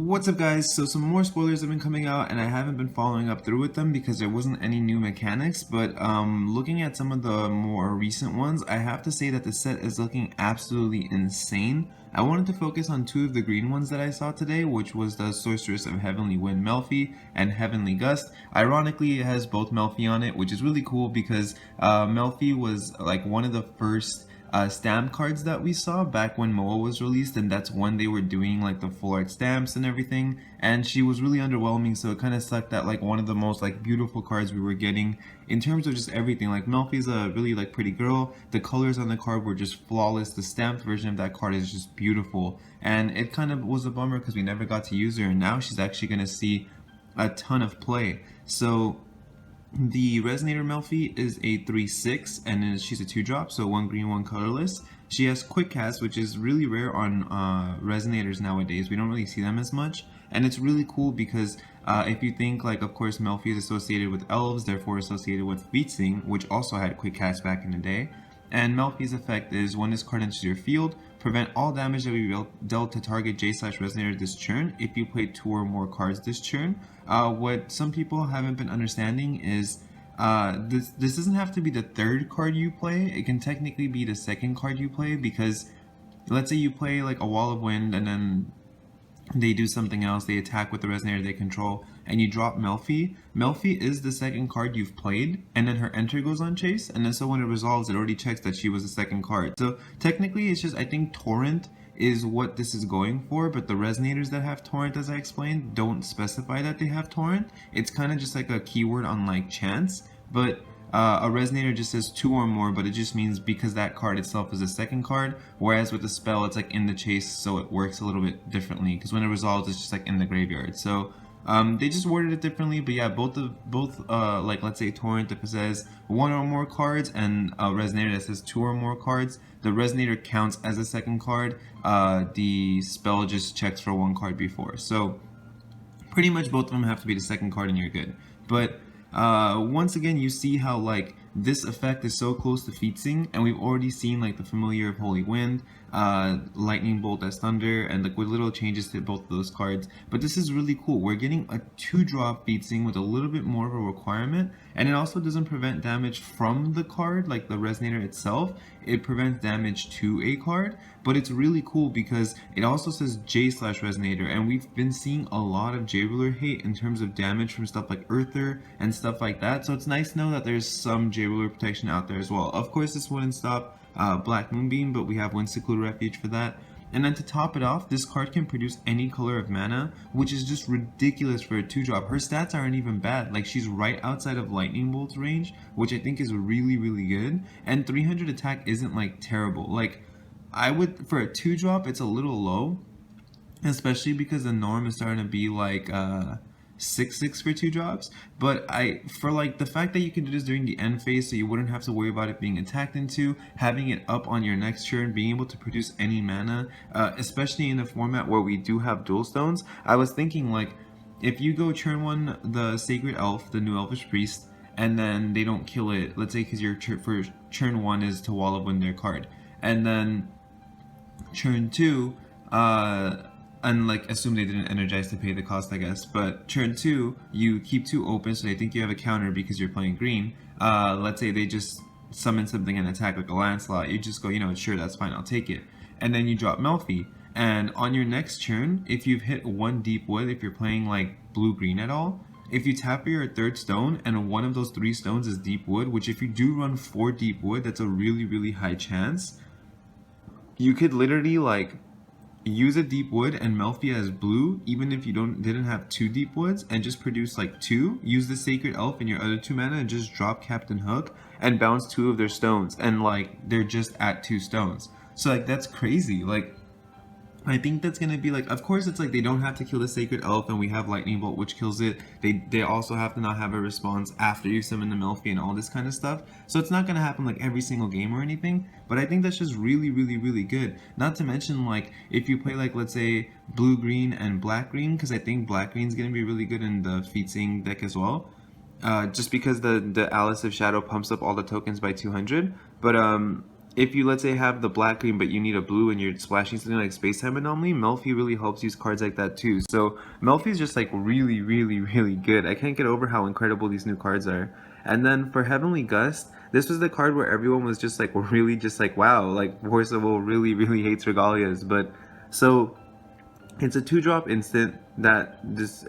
What's up guys? So some more spoilers have been coming out and I haven't been following up through with them because there wasn't any new mechanics, but looking at some of the more recent ones, I have to say that the set is looking absolutely insane. I wanted to focus on two of the green ones that I saw today, which was the Sorceress of Heavenly Wind Melfi and Heavenly Gust. Ironically, it has both Melfi on it, which is really cool because Melfi was like one of the first stamp cards that we saw back when MOA was released, and that's when they were doing like the full art stamps and everything, and she was really underwhelming, so it kind of sucked that like one of the most like beautiful cards we were getting in terms of just everything. Like Melfi's a really like pretty girl, the colors on the card were just flawless, the stamped version of that card is just beautiful, and it kind of was a bummer because we never got to use her, and now she's actually going to see a ton of play. So the Resonator Melfi is a 3/6 and she's a 2-drop, so 1 green, 1 colorless. She has Quick Cast, which is really rare on Resonators nowadays. We don't really see them as much, and it's really cool because if you think, like, of course Melfi is associated with elves, therefore associated with Feetsing, which also had Quick Cast back in the day. And Melfi's effect is when this card enters your field, prevent all damage that will be dealt to target J/Resonator this turn if you play 2 or more cards this turn. What some people haven't been understanding is this doesn't have to be the 3rd card you play. It can technically be the 2nd card you play, because let's say you play like a Wall of Wind and then they do something else, they attack with the Resonator they control, and you drop Melfi. Melfi is the 2nd card you've played, and then her enter goes on chase, and then so when it resolves, it already checks that she was the 2nd card. So technically it's just, I think Torrent is what this is going for, but the Resonators that have Torrent, as I explained, don't specify that they have Torrent. It's kind of just like a keyword on like chance, but a Resonator just says 2 or more, but it just means because that card itself is a 2nd card, whereas with the spell it's like in the chase, so it works a little bit differently, because when it resolves it's just like in the graveyard. So they just worded it differently, but yeah, both like let's say Torrent, if it says 1 or more cards, and a Resonator that says 2 or more cards, the Resonator counts as a 2nd card, the spell just checks for 1 card before. So pretty much both of them have to be the 2nd card and you're good. But once again, you see how like this effect is so close to Feetsing, and we've already seen like the Familiar of Holy Wind, Lightning Bolt as Thunder, and like with little changes to both of those cards. But this is really cool. We're getting a 2-drop Feetsing with a little bit more of a requirement, and it also doesn't prevent damage from the card, like the Resonator itself. It prevents damage to a card, but it's really cool because it also says J/Resonator, and we've been seeing a lot of J-Ruler hate in terms of damage from stuff like Earther and stuff like that. So it's nice to know that there's some J-Ruler protection out there as well. Of course, this wouldn't stop Black Moonbeam, but we have Wind Secluded Refuge for that. And then to top it off, this card can produce any color of mana, which is just ridiculous for a 2-drop. Her stats aren't even bad. Like, she's right outside of Lightning Bolt's range, which I think is really, really good. And 300 attack isn't like terrible. Like, I would, for a 2-drop, it's a little low, especially because the norm is starting to be like 6/6 for 2-drops. But for like the fact that you can do this during the end phase, so you wouldn't have to worry about it being attacked into, having it up on your next turn, being able to produce any mana, especially in a format where we do have dual stones. I was thinking, like, if you go turn 1 the Sacred Elf, the new Elvish Priest, and then they don't kill it, let's say because your for turn 1 is to Wall of Wind their card, and then turn 2 and like assume they didn't energize to pay the cost, I guess, but turn 2 you keep 2 open, so they think you have a counter because you're playing green. Let's say they just summon something and attack like a Lancelot, you just go, you know, sure, that's fine, I'll take it, and then you drop Melfi, and on your next turn, if you've hit 1 deep wood, if you're playing like blue-green at all, if you tap your 3rd stone and one of those 3 stones is deep wood, which if you do run 4 deep wood, that's a really, really high chance. You could literally like use a deep wood and Melfi as blue, even if you didn't have 2 deep woods, and just produce like 2. Use the Sacred Elf in your other 2 mana and just drop Captain Hook and bounce 2 of their stones, and like they're just at 2 stones. So like that's crazy. Like, I think that's gonna be like, of course it's like they don't have to kill the Sacred Elf and we have Lightning Bolt which kills it. They also have to not have a response after you summon the Melfi and all this kind of stuff. So it's not gonna happen like every single game or anything, but I think that's just really, really, really good. Not to mention, like, if you play like, let's say, blue-green and black-green, because I think black-green's gonna be really good in the Feetsing deck as well. Just because the Alice of Shadow pumps up all the tokens by 200, but if you, let's say, have the black green but you need a blue and you're splashing something like Space Time Anomaly, Melfi really helps use cards like that too. So Melfi is just like really, really, really good. I can't get over how incredible these new cards are. And then for Heavenly Gust, this was the card where everyone was just like really just like, wow, like Force of Will really, really hates Regalias. But so it's a 2-drop instant that just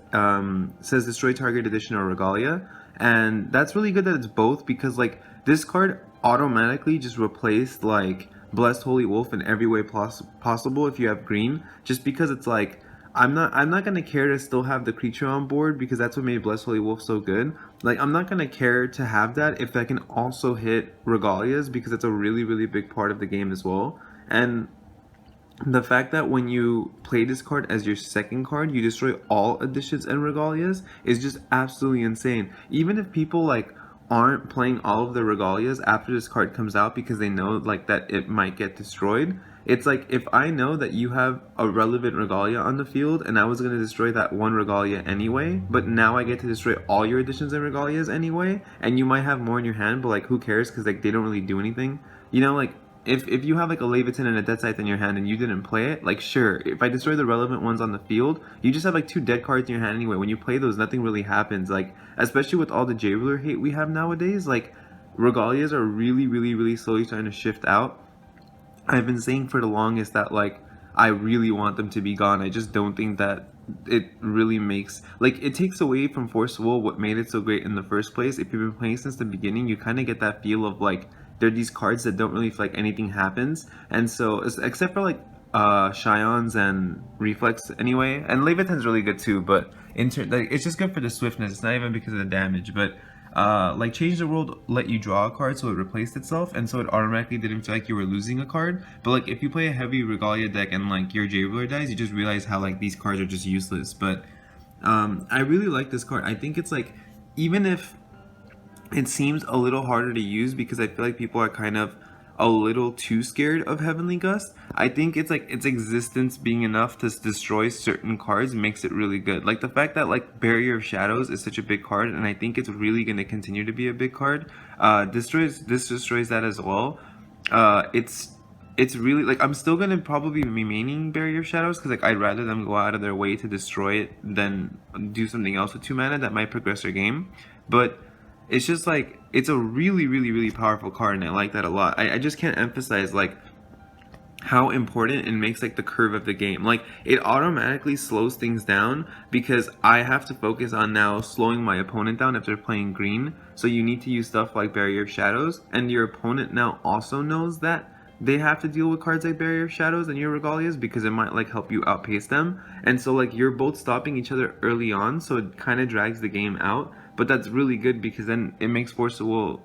says destroy target edition or Regalia, and that's really good that it's both, because like this card automatically just replaced like Blessed Holy Wolf in every way possible if you have green, just because it's like I'm not gonna care to still have the creature on board, because that's what made Blessed Holy Wolf so good. Like I'm not gonna care to have that if I can also hit Regalias, because it's a really, really big part of the game as well. And the fact that when you play this card as your second card, you destroy all additions and Regalias is just absolutely insane. Even if people like aren't playing all of the Regalias after this card comes out because they know like that it might get destroyed, it's like if I know that you have a relevant Regalia on the field and I was going to destroy that one Regalia anyway, but now I get to destroy all your additions and Regalias anyway, and you might have more in your hand, but like who cares, because like they don't really do anything, you know, like if you have like a Leviathan and a Dead Scythe in your hand and you didn't play it, like sure, if I destroy the relevant ones on the field, you just have like 2 dead cards in your hand anyway. When you play those, nothing really happens. Like, especially with all the J-Ruler hate we have nowadays, like Regalias are really, really, really slowly starting to shift out. I've been saying for the longest that like I really want them to be gone. I just don't think that it really makes, like, it takes away from Force of Will what made it so great in the first place. If you've been playing since the beginning, you kind of get that feel of like they're these cards that don't really feel like anything happens, and so except for like Scions and Reflex anyway, and Leviathan's really good too, but like it's just good for the swiftness. It's not even because of the damage, but like Change the World let you draw a card, so it replaced itself, and so it automatically didn't feel like you were losing a card. But like if you play a heavy Regalia deck and like your J-Ruler dies, you just realize how like these cards are just useless. But I really like this card. I think it's like, even if it seems a little harder to use because I feel like people are kind of a little too scared of Heavenly Gust, I think it's like its existence being enough to destroy certain cards makes it really good. Like the fact that like Barrier of Shadows is such a big card, and I think it's really going to continue to be a big card. This destroys that as well. It's really like, I'm still gonna probably be maining Barrier of Shadows because like I'd rather them go out of their way to destroy it than do something else with 2 mana that might progress their game. But it's just like, it's a really, really, really powerful card, and I like that a lot. I just can't emphasize like how important it makes like the curve of the game. Like it automatically slows things down because I have to focus on now slowing my opponent down if they're playing green. So you need to use stuff like Barrier of Shadows, and your opponent now also knows that they have to deal with cards like Barrier of Shadows and your Regalias because it might like help you outpace them. And so like you're both stopping each other early on, so it kind of drags the game out. But that's really good because then it makes Force of Will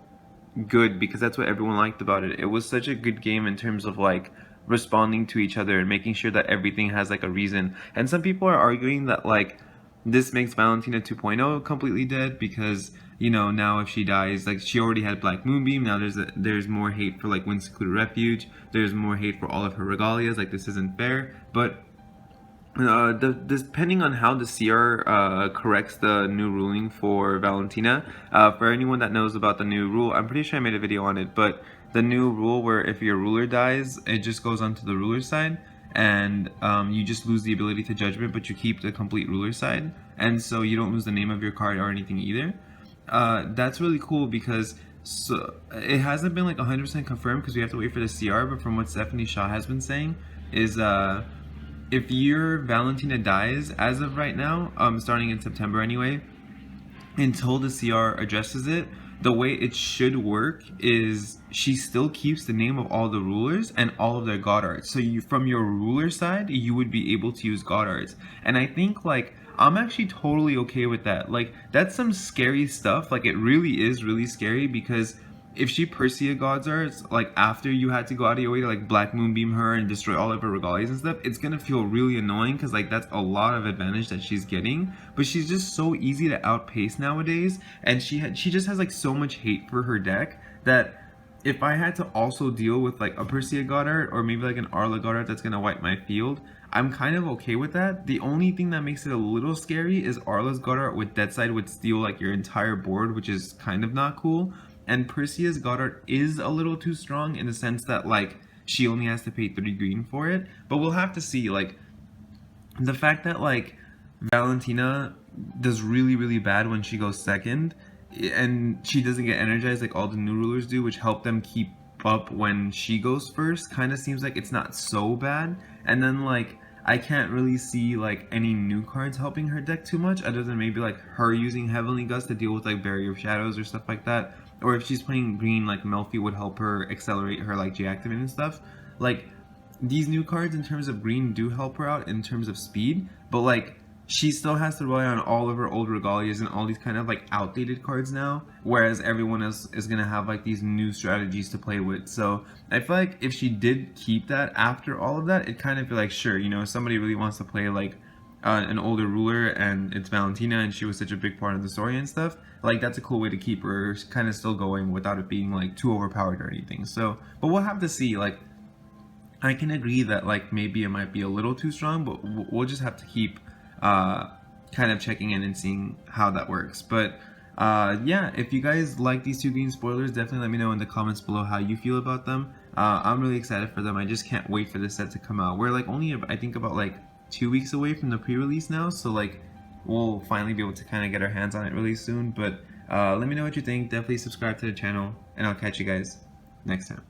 good, because that's what everyone liked about it. It was such a good game in terms of like responding to each other and making sure that everything has like a reason. And some people are arguing that like this makes Valentina 2.0 completely dead because, you know, now if she dies, like she already had Black Moonbeam, now there's more hate for like Wind Secluded Refuge, there's more hate for all of her Regalias, like this isn't fair. But depending on how the CR corrects the new ruling for Valentina, for anyone that knows about the new rule, I'm pretty sure I made a video on it, but the new rule where if your ruler dies, it just goes onto the ruler side, and you just lose the ability to judgment, but you keep the complete ruler side, and so you don't lose the name of your card or anything either. That's really cool because it hasn't been like 100% confirmed because we have to wait for the CR, but from what Stephanie Shaw has been saying is if your Valentina dies, as of right now, starting in September anyway, until the CR addresses it, the way it should work is she still keeps the name of all the rulers and all of their god arts. So you, from your ruler side, you would be able to use god arts. And I think like, I'm actually totally okay with that. Like, that's some scary stuff. Like, it really is really scary because if she Persia God's Arts, like after you had to go out of your way to like Black Moonbeam her and destroy all of her Regalias and stuff, it's gonna feel really annoying because like that's a lot of advantage that she's getting. But she's just so easy to outpace nowadays, and she just has like so much hate for her deck that if I had to also deal with like a Persia God Art or maybe like an Arla God Art that's gonna wipe my field, I'm kind of okay with that. The only thing that makes it a little scary is Arla's God Art with Deadside would steal like your entire board, which is kind of not cool. And Perseus Goddard is a little too strong in the sense that like she only has to pay 3 green for it. But we'll have to see. Like the fact that like Valentina does really bad when she goes second, and she doesn't get energized like all the new rulers do, which help them keep up when she goes first, kind of seems like it's not so bad. And then like I can't really see like any new cards helping her deck too much, other than maybe like her using Heavenly Gust to deal with like Barrier of Shadows or stuff like that. Or if she's playing green, like Melfi would help her accelerate her like J-activate and stuff. Like these new cards in terms of green do help her out in terms of speed, but like she still has to rely on all of her old Regalias and all these kind of like outdated cards now, whereas everyone else is gonna have like these new strategies to play with. So I feel like if she did keep that after all of that, it kind of feel like, sure, you know, if somebody really wants to play like an older ruler and it's Valentina and she was such a big part of the story and stuff, like that's a cool way to keep her kind of still going without it being like too overpowered or anything. So, but we'll have to see. Like I can agree that like maybe it might be a little too strong, but we'll just have to keep kind of checking in and seeing how that works. But yeah, if you guys like these 2 green spoilers, definitely let me know in the comments below how you feel about them. I'm really excited for them. I just can't wait for this set to come out. We're like only, I think, about like 2 weeks away from the pre-release now, so like we'll finally be able to kind of get our hands on it really soon. But let me know what you think. Definitely subscribe to the channel, and I'll catch you guys next time.